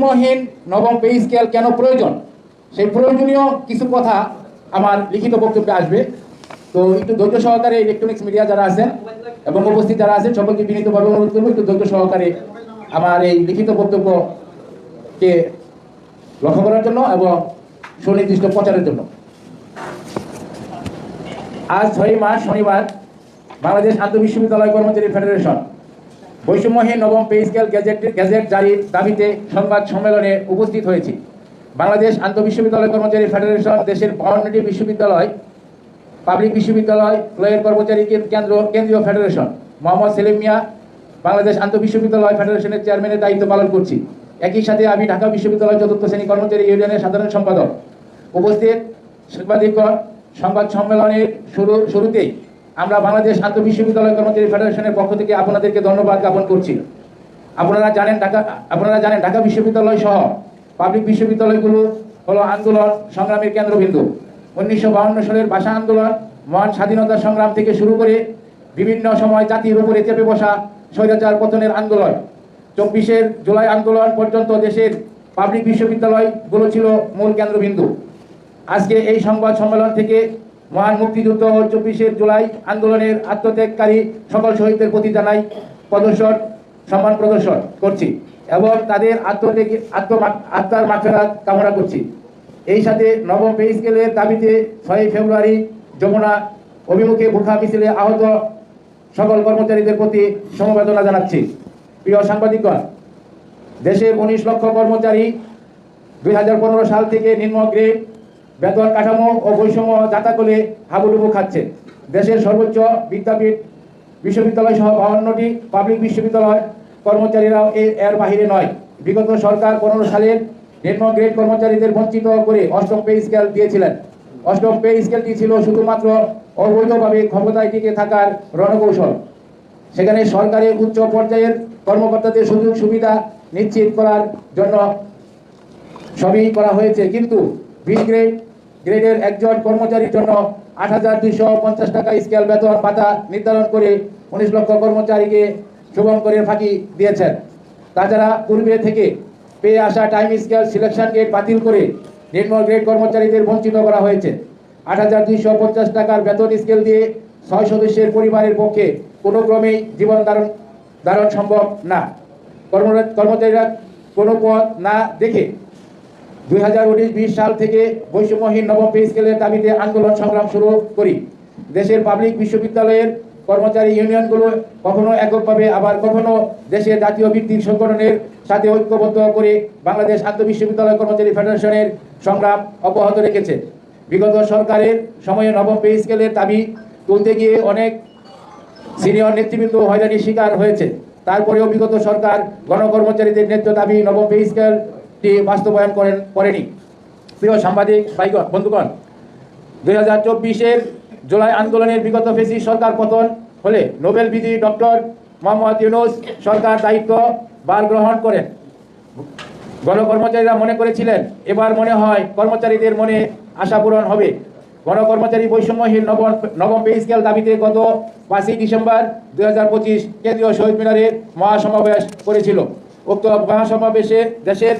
বৈষম্যহীন নবম pay scale কেন প্রয়োজন, সেই প্রয়োজনীয় কিছু কথা আমার লিখিত বক্তব্যে আসবে। তো একটু ধৈর্য সহকারে ইলেকট্রনিক্স মিডিয়া যারা আছেন এবং উপস্থিত যারা আছেন সকলকে বিনীতভাবে অনুরোধ করবো একটু ধৈর্য সহকারে আমার এই লিখিত বক্তব্যকে লক্ষ্য করার জন্য এবং সুনির্দিষ্ট প্রচারের জন্য। আজ 6 মার্চ শনিবার বাংলাদেশ আন্তঃবিশ্ববিদ্যালয় কর্মচারী ফেডারেশন বৈষম্যহীন নবম পে স্কেল গ্যাজেট জারির দাবিতে সংবাদ সম্মেলনে উপস্থিত হয়েছি। বাংলাদেশ আন্তঃবিশ্ববিদ্যালয় কর্মচারী ফেডারেশন দেশের 52টি বিশ্ববিদ্যালয়, পাবলিক বিশ্ববিদ্যালয়, লয়ের কর্মচারী কেন্দ্রীয় ফেডারেশন মোহাম্মদ সেলিম মিয়া বাংলাদেশ আন্তঃবিশ্ববিদ্যালয় ফেডারেশনের চেয়ারম্যানের দায়িত্ব পালন করছি। একই সাথে আমি ঢাকা বিশ্ববিদ্যালয় চতুর্থ শ্রেণী কর্মচারী ইউনিয়নের সাধারণ সম্পাদক। উপস্থিত সাংবাদিকগণ, সংবাদ সম্মেলনের শুরুতেই আমরা বাংলাদেশ আন্তঃবিশ্ববিদ্যালয় কর্মচারী ফেডারেশনের পক্ষ থেকে আপনাদেরকে ধন্যবাদ জ্ঞাপন করছি। আপনারা জানেন ঢাকা বিশ্ববিদ্যালয় সহ পাবলিক বিশ্ববিদ্যালয়গুলো হলো আন্দোলন সংগ্রামের কেন্দ্রবিন্দু। 1952 সালের ভাষা আন্দোলন, মহান স্বাধীনতা সংগ্রাম থেকে শুরু করে বিভিন্ন সময় জাতির উপরে চেপে বসা স্বৈরাচার পতনের আন্দোলন, 24 জুলাই আন্দোলন পর্যন্ত দেশের পাবলিক বিশ্ববিদ্যালয়গুলো ছিল মূল কেন্দ্রবিন্দু। আজকে এই সংবাদ সম্মেলন থেকে মহান মুক্তিযুদ্ধ ও 24 জুলাই আন্দোলনের আত্মত্যাগকারী সকল শহীদদের প্রতি জানাই সম্মান প্রদর্শন করছি এবং তাদের আত্মার মাগফিরাত কামনা করছি। এই সাথে নবম পে স্কেলের দাবিতে 6 ফেব্রুয়ারি যমুনা অভিমুখে বুখা মিছিলে আহত সকল কর্মচারীদের প্রতি সমবেদনা জানাচ্ছি। প্রিয় সাংবাদিকগণ, দেশের 19 লক্ষ কর্মচারী 2015 সাল থেকে নিম্ন গ্রেড বেতন কাঠামো ও বৈষম্য জাতাকলে হাবুডুবু খাচ্ছে। দেশের সর্বোচ্চ বিদ্যাপীঠ বিশ্ববিদ্যালয় সহ 52টি পাবলিক বিশ্ববিদ্যালয় কর্মচারীরাও এর বাহিরে নয়। বিগত সরকার 15 সালের নিম্ন গ্রেড কর্মচারীদের বঞ্চিত করে 8ম পে স্কেল দিয়েছিলেন। 8ম পে স্কেলটি ছিল শুধুমাত্র অবৈধভাবে ক্ষমতায় টিকে থাকার রণকৌশল। সেখানে সরকারের উচ্চ পর্যায়ের কর্মকর্তাদের সুযোগ সুবিধা নিশ্চিত করার জন্য সবই করা হয়েছে, কিন্তু 20 গ্রেডের একজন কর্মচারীর জন্য 8,250 টাকা স্কেল বেতন ভাতা নির্ধারণ করে 19 লক্ষ কর্মচারীকে শুভঙ্করের ফাঁকি দিয়েছেন। তাছাড়া পূর্বে থেকে পেয়ে আসা টাইম স্কেল সিলেকশন গেট বাতিল করে নিম্ন গ্রেড কর্মচারীদের বঞ্চিত করা হয়েছে। 8,250 টাকার বেতন স্কেল দিয়ে 6 সদস্যের পরিবারের পক্ষে কোনো ক্রমেই জীবন ধারণ সম্ভব না। কর্মচারীরা কোনো পথ না দেখে 2019-20 সাল থেকে বৈষম্যহীন নবম পে স্কেলের দাবিতে আন্দোলন সংগ্রাম শুরু করি। দেশের পাবলিক বিশ্ববিদ্যালয়ের কর্মচারী ইউনিয়নগুলো কখনো এককভাবে আবার কখনো দেশের জাতীয় ভিত্তিক সংগঠনের সাথে ঐক্যবদ্ধ করে বাংলাদেশ আন্তঃবিশ্ববিদ্যালয় কর্মচারী ফেডারেশনের সংগ্রাম অব্যাহত রেখেছে। বিগত সরকারের সময়ে নবম পে স্কেলের দাবি তুলতে গিয়ে অনেক সিনিয়র নেতৃবৃন্দ হয়রানির শিকার হয়েছে। তারপরেও বিগত সরকার গণকর্মচারীদের ন্যায্য দাবি নবম পে স্কেলটি বাস্তবায়ন করেনি। প্রিয় সাংবাদিক ভাইগণ, বন্ধুগণ, 2024 জুলাই আন্দোলনের বিগত ফ্যাসিস্ট সরকার পতন হলে নোবেল বিজয়ী ডক্টর মোহাম্মদ ইউনূস সরকার দায়িত্ব বার গ্রহণ করেন। গণকর্মচারীরা মনে করেছিলেন এবার মনে হয় কর্মচারীদের মনে আশা পূরণ হবে। গণকর্মচারী বৈষম্যহীন নবম পে স্কেল দাবিতে গত 5 ডিসেম্বর 2025 কেন্দ্রীয় শহীদ মিনারে মহাসমাবেশ করেছিল। উক্ত মহাসমাবেশে দেশের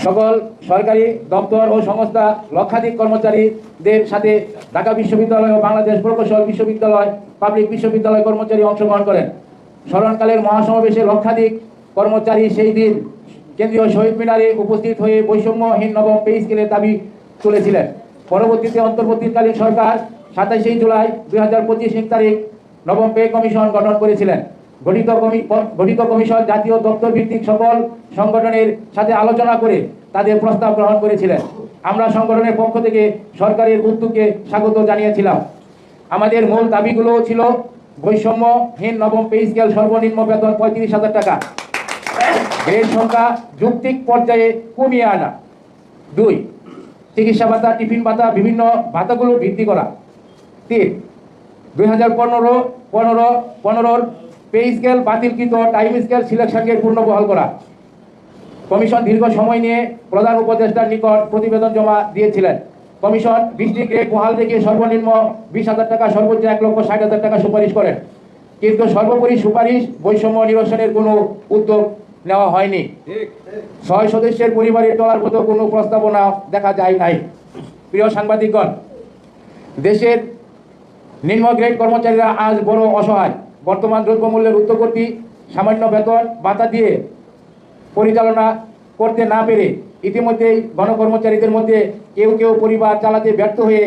সকল সরকারি দপ্তর ও সংস্থা লক্ষাধিক কর্মচারীদের সাথে ঢাকা বিশ্ববিদ্যালয় ও বাংলাদেশ প্রকৌশল বিশ্ববিদ্যালয় পাবলিক বিশ্ববিদ্যালয় কর্মচারী অংশগ্রহণ করেন। স্মরণকালের মহাসমাবেশে লক্ষাধিক কর্মচারী সেই দিন কেন্দ্রীয় শহীদ মিনারে উপস্থিত হয়ে বৈষম্যহীন নবম পে স্কেলের দাবি তুলেছিলেন। পরবর্তীতে অন্তর্বর্তীকালীন সরকার 27 জুলাই 2025 তারিখ নবম পে কমিশন গঠন করেছিলেন। গঠিত কমিশন জাতীয় দপ্তর ভিত্তিক সকল সংগঠনের সাথে আলোচনা করে তাদের প্রস্তাব গ্রহণ করেছিলেন। আমরা সংগঠনের পক্ষ থেকে সরকারের উদ্যোগকে স্বাগত জানিয়েছিলাম। আমাদের মূল দাবিগুলো ছিল বৈষম্যহীন নবম পে স্কেল সর্বনিম্ন বেতন 35,000 টাকা, গ্রেড সংখ্যা যৌক্তিক পর্যায়ে কমিয়ে আনা, 2 চিকিৎসা ভাতা, টিফিন ভাতা, বিভিন্ন ভাতাগুলো বৃদ্ধি করা, 3 2015 পে স্কেল বাতিলকৃত টাইম স্কেল সিলেকশনকে পুনর্বহাল করা। কমিশন দীর্ঘ সময় নিয়ে প্রধান উপদেষ্টার নিকট প্রতিবেদন জমা দিয়েছিলেন। কমিশন 20 গ্রেড বহাল রেখে সর্বনিম্ন 20,000 টাকা, সর্বোচ্চ 1,60,000 টাকা সুপারিশ করেন, কিন্তু সর্বোপরি সুপারিশ বৈষম্য নিরসনের কোনো উদ্যোগ নেওয়া হয়নি। 6 সদস্যের পরিবারের চলার মতো কোনো প্রস্তাবনা দেখা যায় নাই। প্রিয় সাংবাদিকগণ, দেশের নিম্ন গ্রেড কর্মচারীরা আজ বড় অসহায়। বর্তমান দ্রব্যমূল্যের ঊর্ধ্বগতি সামান্য বেতন ভাতা দিয়ে পরিচালনা করতে না পেরে ইতিমধ্যেই গণকর্মচারীদের মধ্যে কেউ কেউ পরিবার চালাতে ব্যর্থ হয়ে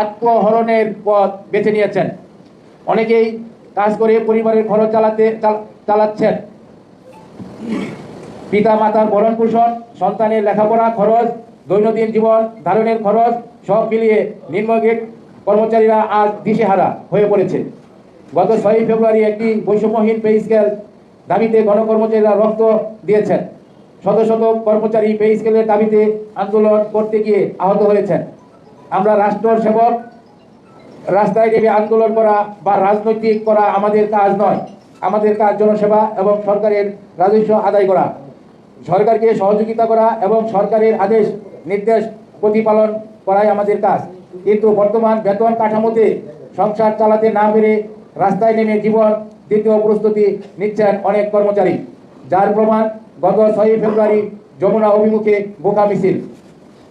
আত্মহরণের পথ বেছে নিয়েছেন। অনেকেই কাজ করে পরিবারের খরচ চালাচ্ছেন। পিতা মাতার ভরণ পোষণ, সন্তানের লেখাপড়া খরচ, দৈনন্দিন জীবন ধারণের খরচ সব মিলিয়ে নিম্ন গ্রেড কর্মচারীরা আজ দিশেহারা হয়ে পড়েছে। গত 6 ফেব্রুয়ারি একটি বৈষম্যহীন পে স্কেল দাবিতে গণকর্মচারীরা রক্ত দিয়েছেন। শত শত কর্মচারী পে স্কেলের দাবিতে আন্দোলন করতে গিয়ে আহত হয়েছেন। আমরা রাষ্ট্র সেবক, রাস্তায় নেমে আন্দোলন করা বা রাজনৈতিক করা আমাদের কাজ নয়। আমাদের কাজ জনসেবা এবং সরকারের রাজস্ব আদায় করা, সরকারকে সহযোগিতা করা এবং সরকারের আদেশ নির্দেশ প্রতিপালন করাই আমাদের কাজ। কিন্তু বর্তমান বেতন কাঠামোতে সংসার চালাতে না পেরে রাস্তায় নেমে জীবন দ্বিতীয় প্রস্তুতি নিচ্ছেন অনেক কর্মচারী, যার প্রমাণ গত 6 ফেব্রুয়ারি যমুনা অভিমুখে বোকা মিছিল।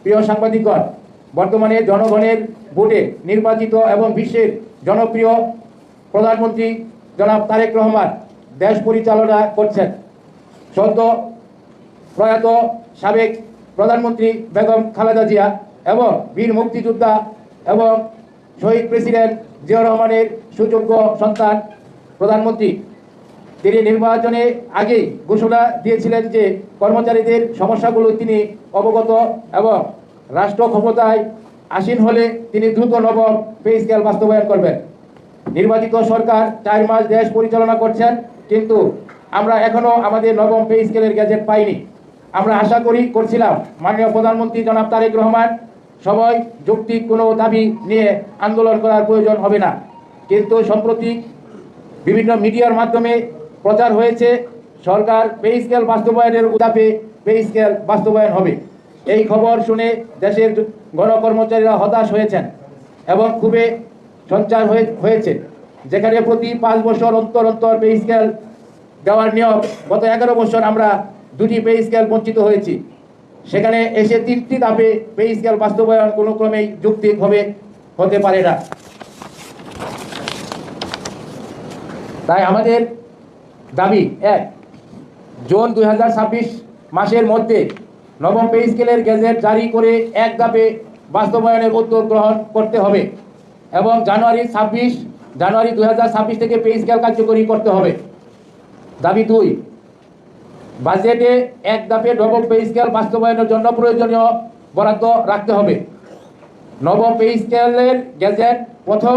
প্রিয় সাংবাদিকগণ, বর্তমানে জনগণের ভোটে নির্বাচিত এবং বিশ্বের জনপ্রিয় প্রধানমন্ত্রী জনাব তারেক রহমান দেশ পরিচালনা করছেন। সদ্য প্রয়াত সাবেক প্রধানমন্ত্রী বেগম খালেদা জিয়া এবং বীর মুক্তিযোদ্ধা এবং শহীদ প্রেসিডেন্ট জিয়াউর রহমানের সুযোগ্য সন্তান প্রধানমন্ত্রী, তিনি নির্বাচনে আগেই ঘোষণা দিয়েছিলেন যে কর্মচারীদের সমস্যাগুলো তিনি অবগত এবং রাষ্ট্র ক্ষমতায় আসীন হলে তিনি দ্রুত নবম পে স্কেল বাস্তবায়ন করবেন। নির্বাচিত সরকার 4 মাস দেশ পরিচালনা করছেন, কিন্তু আমরা এখনো আমাদের নবম পে স্কেলের গ্যাজেট পাইনি। আমরা আশা করছিলাম মাননীয় প্রধানমন্ত্রী জনাব তারেক রহমান সময় যৌক্তিক কোনো দাবি নিয়ে আন্দোলন করার প্রয়োজন হবে না, কিন্তু সম্প্রতি বিভিন্ন মিডিয়ার মাধ্যমে প্রচার হয়েছে সরকার পে স্কেল বাস্তবায়নের উদ্যাপে পে স্কেল বাস্তবায়ন হবে। এই খবর শুনে দেশের গণকর্মচারীরা হতাশ হয়েছেন এবং খুবই সঞ্চার হয়েছে, যেখানে প্রতি 5 বছর অন্তর অন্তর পে স্কেল দেওয়ার নিয়ম, গত 11 বছর আমরা 2টি পে স্কেল বঞ্চিত হয়েছি। সেখানে এসে 3টি ধাপে পে স্কেল বাস্তবায়ন কোনো ক্রমেই যৌক্তিক হতে পারে না। তাই আমাদের দাবি 1, জুন 2026 মাসের মধ্যে নবম পে স্কেলের গেজেট জারি করে 1 ধাপে বাস্তবায়নের উদ্যোগ গ্রহণ করতে হবে এবং জানুয়ারি 2026 থেকে পে স্কেল কার্যকরী করতে হবে। দাবি 2, বাজেটে 1 ধাপে নবম পে স্কেল বাস্তবায়নের জন্য প্রয়োজনীয় বরাদ্দ রাখতে হবে। নবম পে স্কেলের গেজেট প্রথম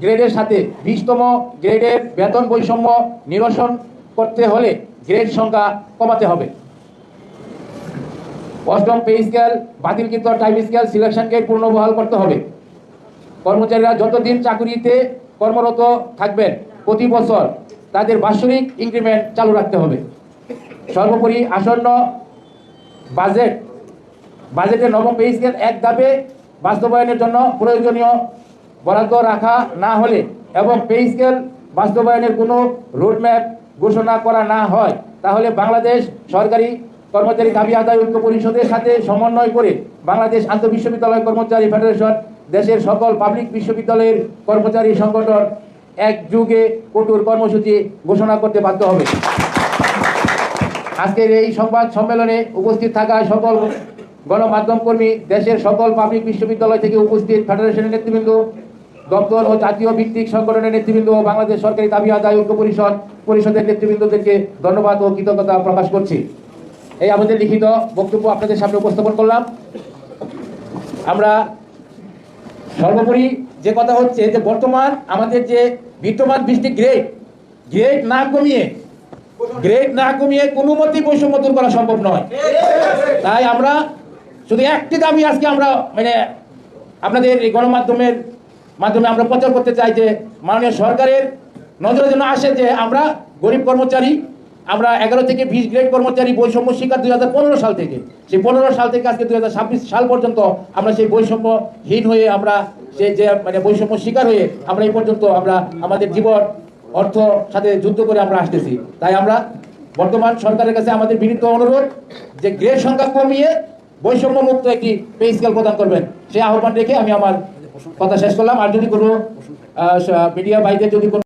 গ্রেডের সাথে 20তম গ্রেডের বেতন বৈষম্য নিরসন করতে হলে গ্রেড সংখ্যা কমাতে হবে। 8ম পে স্কেল বাতিলকৃত টাইম স্কেল সিলেকশনকে পুনর্বহাল করতে হবে। কর্মচারীরা যতদিন চাকরিতে কর্মরত থাকবেন প্রতি বছর তাদের বাৎসরিক ইনক্রিমেন্ট চালু রাখতে হবে। সর্বোপরি আসন্ন বাজেটে নবম পে স্কেল 1 ধাপে বাস্তবায়নের জন্য প্রয়োজনীয় বরাদ্দ রাখা না হলে এবং পে স্কেল বাস্তবায়নের কোনো রোডম্যাপ ঘোষণা করা না হয়, তাহলে বাংলাদেশ সরকারি কর্মচারী দাবি আদায় ঐক্য পরিষদের সাথে সমন্বয় করে বাংলাদেশ আন্তঃবিশ্ববিদ্যালয় কর্মচারী ফেডারেশন দেশের সকল পাবলিক বিশ্ববিদ্যালয়ের কর্মচারী সংগঠন একযোগে কঠোর কর্মসূচি ঘোষণা করতে বাধ্য হবে। আজকের এই সংবাদ সম্মেলনে উপস্থিত থাকা সকল গণমাধ্যম কর্মী, দেশের সকল পাবলিক বিশ্ববিদ্যালয় থেকে উপস্থিত ফেডারেশনের নেতৃবৃন্দ, দপ্তর ও জাতীয় ভিত্তিক সংগঠনের নেতৃবৃন্দ ও বাংলাদেশ সরকারি দাবি আদায় ঐক্য পরিষদের নেতৃবৃন্দদেরকে ধন্যবাদ ও কৃতজ্ঞতা প্রকাশ করছি। এই আমাদের লিখিত বক্তব্য আপনাদের সামনে উপস্থাপন করলাম। আমরা সর্বোপরি যে কথা হচ্ছে যে বর্তমান আমাদের যে বিদ্যমান 20টি গ্রেড না কমিয়ে কোনো মতেই বৈষম্য দূর করা সম্ভব নয়। তাই আমরা শুধু একটি দাবি আজকে আমরা আপনাদের এই গণমাধ্যমের মাধ্যমে আমরা প্রচার করতে চাই যে মাননীয় সরকারের নজরে যেন আসে যে আমরা গরিব কর্মচারী, আমরা 11 থেকে 20 গ্রেড কর্মচারী বৈষম্য শিকার 2015 সাল থেকে, সেই 15 সাল থেকে আজকে 2026 সাল পর্যন্ত আমরা সেই বৈষম্যহীন হয়ে আমরা সেই যে বৈষম্য শিকার হয়ে আমরা এই পর্যন্ত আমরা আমাদের জীবন অর্থ সাথে যুদ্ধ করে আমরা আসতেছি। তাই আমরা বর্তমান সরকারের কাছে আমাদের বিনীত অনুরোধ যে গ্রেড সংখ্যা কমিয়ে বৈষম্য মুক্ত একটি পে স্কেল প্রদান করবেন, সেই আহ্বান রেখে আমি আমার কথা শেষ করলাম। আর যদি কোনো মিডিয়া ভাইদের যদি কোনো